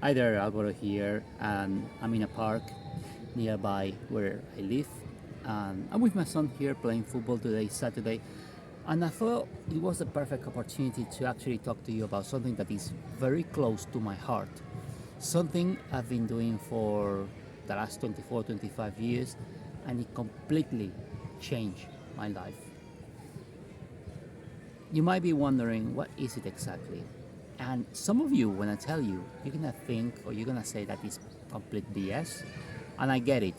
Hi there, Alvaro here, and I'm in a park nearby where I live. And I'm with my son here playing football today, Saturday, and I thought it was the perfect opportunity to actually talk to you about something that is very close to my heart. Something I've been doing for the last 24, 25 years, and it completely changed my life. You might be wondering, what is it exactly? And some of you, when I tell you, you're gonna think or you're gonna say that it's complete BS. And I get it.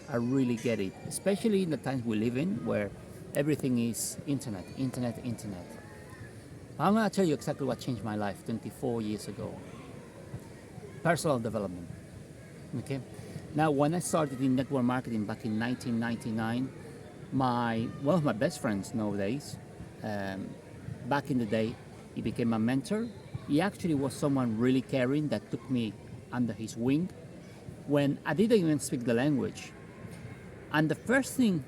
I really get it. Especially in the times we live in where everything is internet, internet, internet. I'm gonna tell you exactly what changed my life 24 years ago. Personal development. Okay? Now, when I started in network marketing back in 1999, one of my best friends nowadays, back in the day, he became a mentor. He actually was someone really caring that took me under his wing when I didn't even speak the language. And the first thing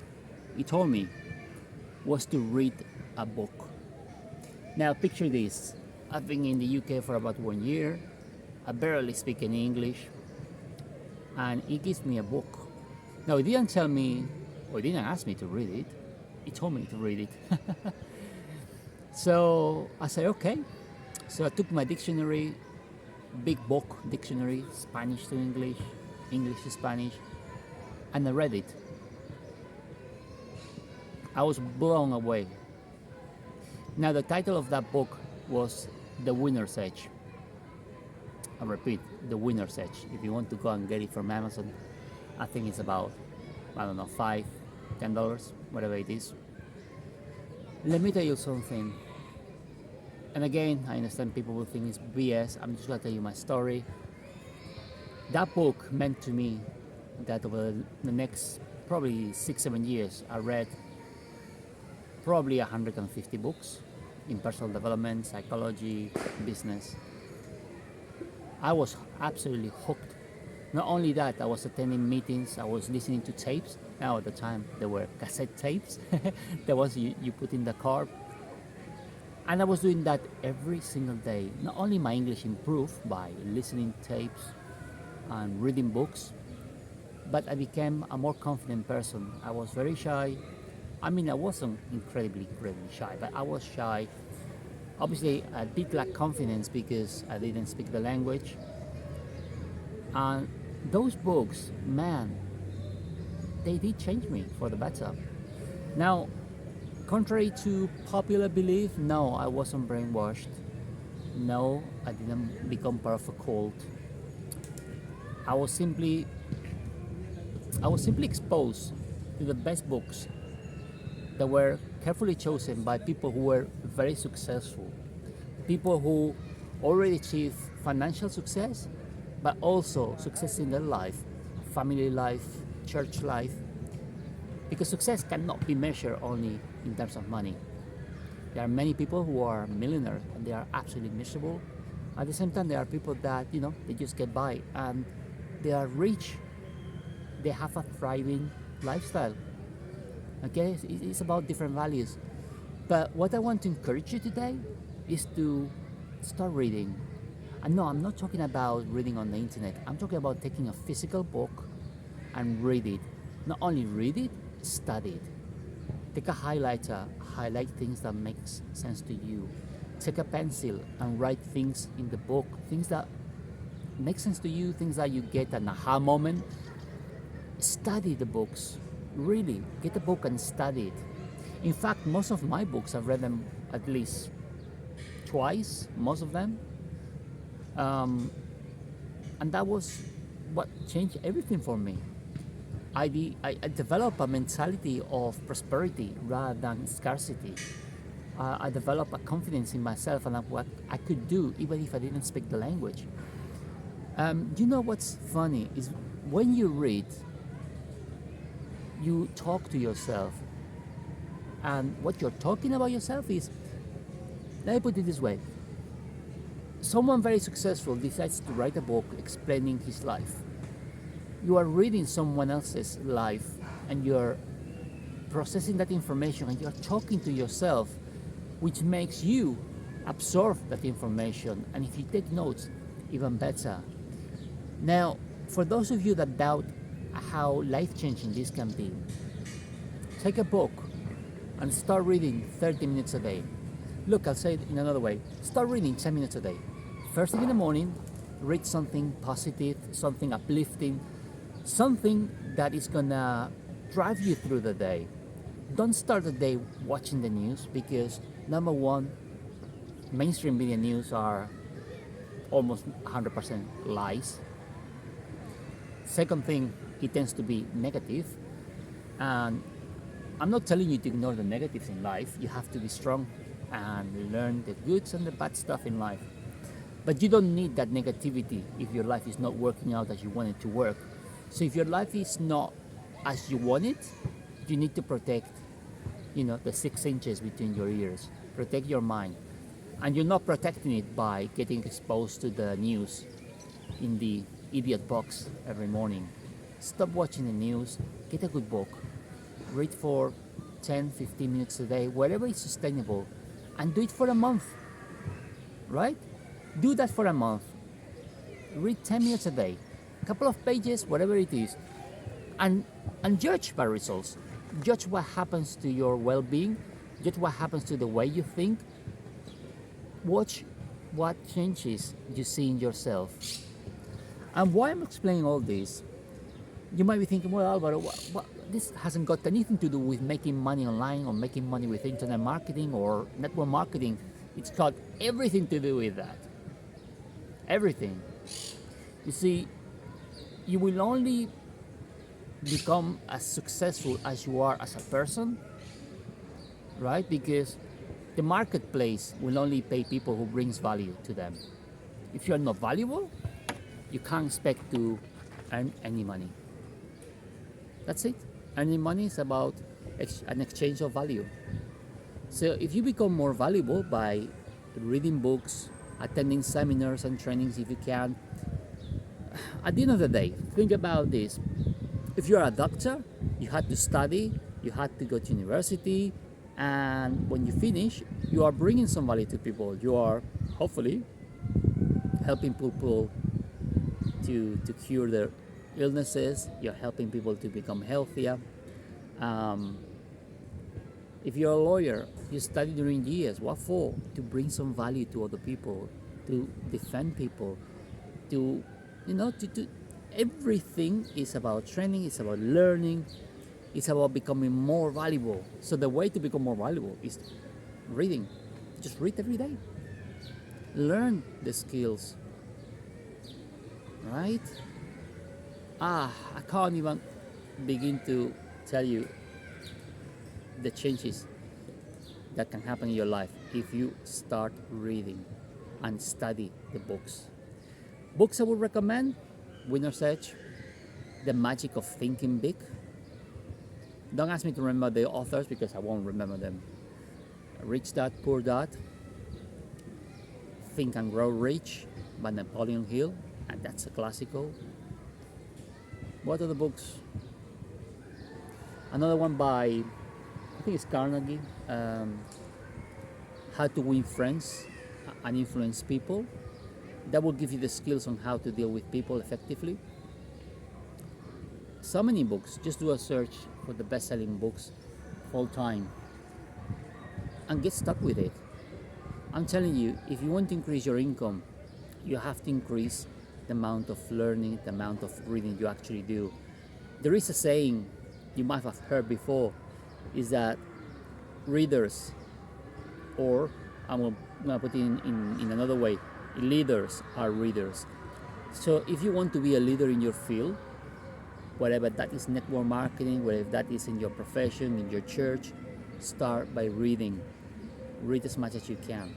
he told me was to read a book. Now picture this. I've been in the UK for about 1 year. I barely speak any English. And he gives me a book. Now he didn't tell me, or he didn't ask me to read it. He told me to read it. So I said, okay. So I took my dictionary, big book dictionary, Spanish to English, English to Spanish, and I read it. I was blown away. Now the title of that book was The Winner's Edge. I repeat, The Winner's Edge. If you want to go and get it from Amazon, I think it's about, I don't know, $5, $10, whatever it is. Let me tell you something. And again, I understand people will think it's BS. I'm just gonna tell you my story. That book meant to me that over the next probably 6-7 years, I read probably 150 books in personal development, psychology, business. I was absolutely hooked. Not only that, I was attending meetings, I was listening to tapes. Now at the time, there were cassette tapes. There was you put in the car. And I was doing that every single day. Not only my English improved by listening tapes and reading books, but I became a more confident person. I was very shy. I mean, I wasn't incredibly shy, but I was shy. Obviously, I did lack confidence because I didn't speak the language. And those books, man, they did change me for the better. Now, contrary to popular belief, no, I wasn't brainwashed. No, I didn't become part of a cult. I was simply exposed to the best books that were carefully chosen by people who were very successful. People who already achieved financial success, but also success in their life, family life, church life. Because success cannot be measured only in terms of money. There are many people who are millionaires and they are absolutely miserable. At the same time, there are people that, they just get by and they are rich. They have a thriving lifestyle. Okay, it's about different values. But what I want to encourage you today is to start reading. And no, I'm not talking about reading on the internet. I'm talking about taking a physical book and read it. Not only read it, study it. Take a highlighter, highlight things that make sense to you. Take a pencil and write things in the book, things that make sense to you, things that you get an aha moment. Study the books. Really, get a book and study it. In fact, most of my books, I've read them at least twice, most of them. And that was what changed everything for me. I developed a mentality of prosperity rather than scarcity. I developed a confidence in myself and what I could do even if I didn't speak the language. You know what's funny is when you read, you talk to yourself. And what you're talking about yourself is, let me put it this way. Someone very successful decides to write a book explaining his life. You are reading someone else's life and you're processing that information and you're talking to yourself, which makes you absorb that information. And if you take notes, even better. Now, for those of you that doubt how life-changing this can be, take a book and start reading 30 minutes a day. Look, I'll say it in another way. Start reading 10 minutes a day. First thing in the morning, read something positive, something uplifting, something that is gonna drive you through the day. Don't start the day watching the news, because number one, mainstream media news are almost 100% lies. Second thing, it tends to be negative. And I'm not telling you to ignore the negatives in life. You have to be strong and learn the goods and the bad stuff in life. But you don't need that negativity if your life is not working out as you want it to work. So if your life is not as you want it, you need to protect, the 6 inches between your ears. Protect your mind. And you're not protecting it by getting exposed to the news in the idiot box every morning. Stop watching the news, get a good book, read for 10, 15 minutes a day, wherever is sustainable, and do it for a month, right? Do that for a month. Read 10 minutes a day, a couple of pages, whatever it is, and judge by results. Judge what happens to your well-being, judge what happens to the way you think, watch what changes you see in yourself. And why I'm explaining all this, you might be thinking, well, Alvaro, this hasn't got anything to do with making money online or making money with internet marketing or network marketing. It's got everything to do with that. Everything. You see, you will only become as successful as you are as a person, right? Because the marketplace will only pay people who brings value to them. If you're not valuable, you can't expect to earn any money. That's it. Earning money is about an exchange of value. So if you become more valuable by reading books, attending seminars and trainings if you can, at the end of the day, think about this. If you're a doctor, you had to study, you had to go to university, and when you finish, you are bringing some value to people. You are hopefully helping people to cure their illnesses. You're helping people to become healthier. If you're a lawyer, you study during years. What for? To bring some value to other people, to defend people, to everything is about training, it's about learning, it's about becoming more valuable. So the way to become more valuable is reading. Just read every day. Learn the skills. Right? I can't even begin to tell you the changes that can happen in your life if you start reading and study the books. Books I would recommend: Winner's Edge, The Magic of Thinking Big. Don't ask me to remember the authors because I won't remember them. Rich Dad, Poor Dad, Think and Grow Rich by Napoleon Hill, and that's a classical. What are the books? Another one by, I think it's Carnegie, How to Win Friends and Influence People. That will give you the skills on how to deal with people effectively. So many books. Just do a search for the best-selling books all time and get stuck with it. I'm telling you, if you want to increase your income, you have to increase the amount of learning, the amount of reading you actually do. There is a saying you might have heard before, is that readers, or I'm going to put it in another way, leaders are readers. So if you want to be a leader in your field, whatever that is, network marketing, whatever that is in your profession, in your church, start by reading. Read as much as you can,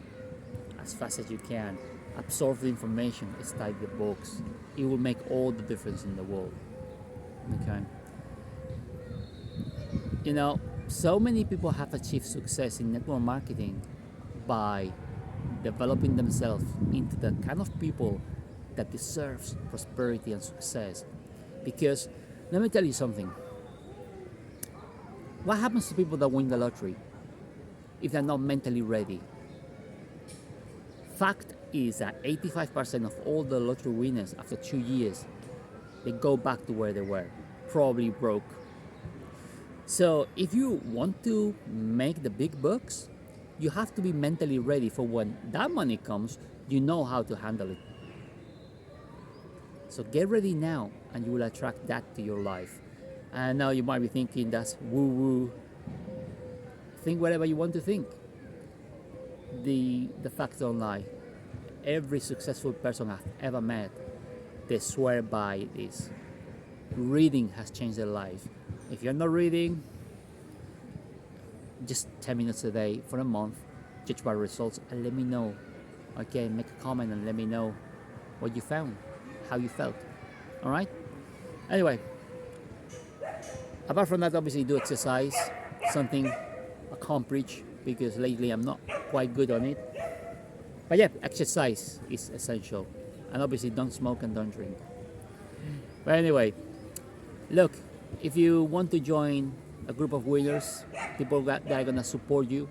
as fast as you can. Absorb the information, study the books. It will make all the difference in the world. Okay? So many people have achieved success in network marketing by developing themselves into the kind of people that deserves prosperity and success. Because let me tell you something. What happens to people that win the lottery if they're not mentally ready? Fact is that 85% of all the lottery winners after 2 years, they go back to where they were, probably broke. So if you want to make the big bucks, you have to be mentally ready for when that money comes, you know how to handle it. So get ready now and you will attract that to your life. And now you might be thinking that's woo-woo. Think whatever you want to think. The facts don't lie. Every successful person I've ever met, they swear by this. Reading has changed their life. If you're not reading, just 10 minutes a day for a month, judge by results and let me know. Okay, make a comment and let me know what you found, how you felt. All right? Anyway, apart from that, obviously do exercise, something I can't preach because lately I'm not quite good on it. But yeah, exercise is essential. And obviously don't smoke and don't drink. But anyway, look, if you want to join a group of winners, people that are going to support you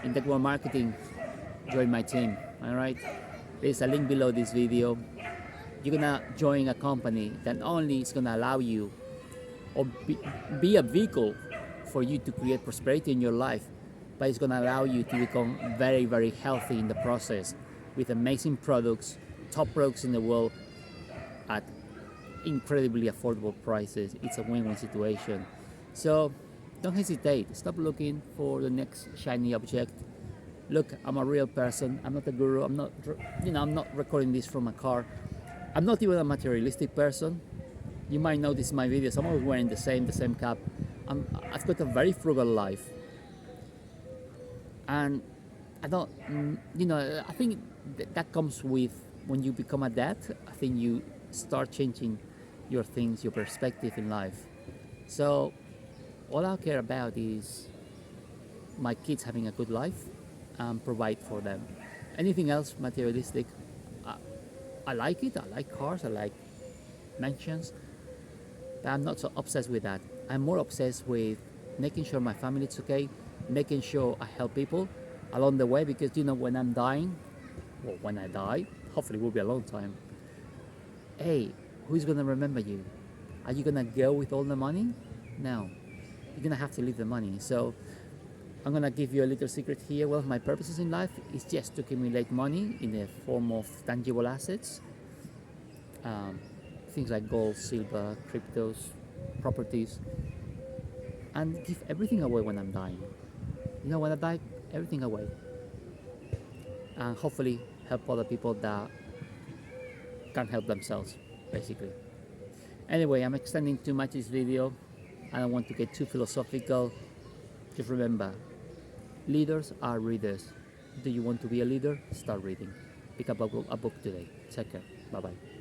in network marketing, join my team. All right? There's a link below this video. You're going to join a company that not only is going to allow you or be a vehicle for you to create prosperity in your life, but it's going to allow you to become very, very healthy in the process with amazing products, top products in the world at incredibly affordable prices. It's a win-win situation. So don't hesitate. Stop looking for the next shiny object. Look, I'm a real person. I'm not a guru. I'm not recording this from a car. I'm not even a materialistic person. You might notice in my videos, I'm always wearing the same cap. I've got a very frugal life. And I don't, I think that comes with when you become a dad. I think you start changing your things, your perspective in life. So all I care about is my kids having a good life and provide for them. Anything else materialistic, I like it. I like cars. I like mansions. But I'm not so obsessed with that. I'm more obsessed with making sure my family is okay, making sure I help people along the way, because when I'm dying, well, when I die, hopefully it will be a long time. Hey, who's gonna remember you? Are you gonna go with all the money? No, you're gonna have to leave the money. So I'm gonna give you a little secret here. One of my purposes in life is just to accumulate money in the form of tangible assets, things like gold, silver, cryptos, properties, and give everything away when I'm dying. When I die, everything away, and hopefully help other people that can't help themselves, basically. Anyway, I'm extending too much this video. I don't want to get too philosophical. Just remember, leaders are readers. Do you want to be a leader? Start reading. Pick up a book today. Take care. Bye-bye.